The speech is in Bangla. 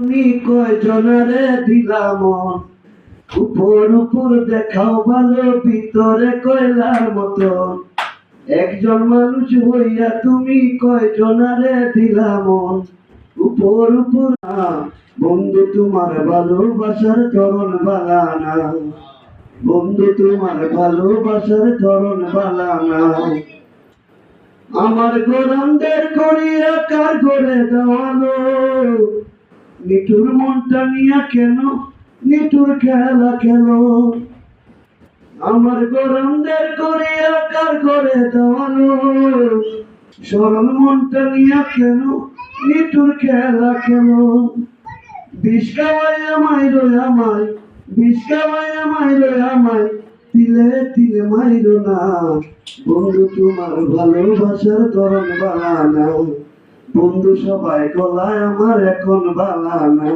তুমি কয়জনারে দিলাম উপর উপর দেখাও ভালো, ভিতরে কয়লার মতো। একজন মানুষ হইয়া তুমি কয়জনারে দিলাম উপর উপর। বন্ধু তোমার ভালোবাসার ধরন বালানা, বন্ধু তোমার ভালোবাসার ধরন বালানা। আমার গোরামদের করিয়া কার করে দেওয়ালো, নিঠুর মনটা নিয়া কেন নিঠুর খেলা খেলো। আমার গোরামদের করিয়া কার করে দেওয়ালো, সরল মনটা নিয়া কেন নিঠুর খেলা খেলো। বিষ খাওয়াই মাইরো আমায়, বিষ খাওয়াই মাইরো আমায়, তিলে তিলে মাইরো না। বন্ধু তোমার ভালোবাসার ধরন বালানা, বন্ধু সবাই গলায় আমার এখন বালানা।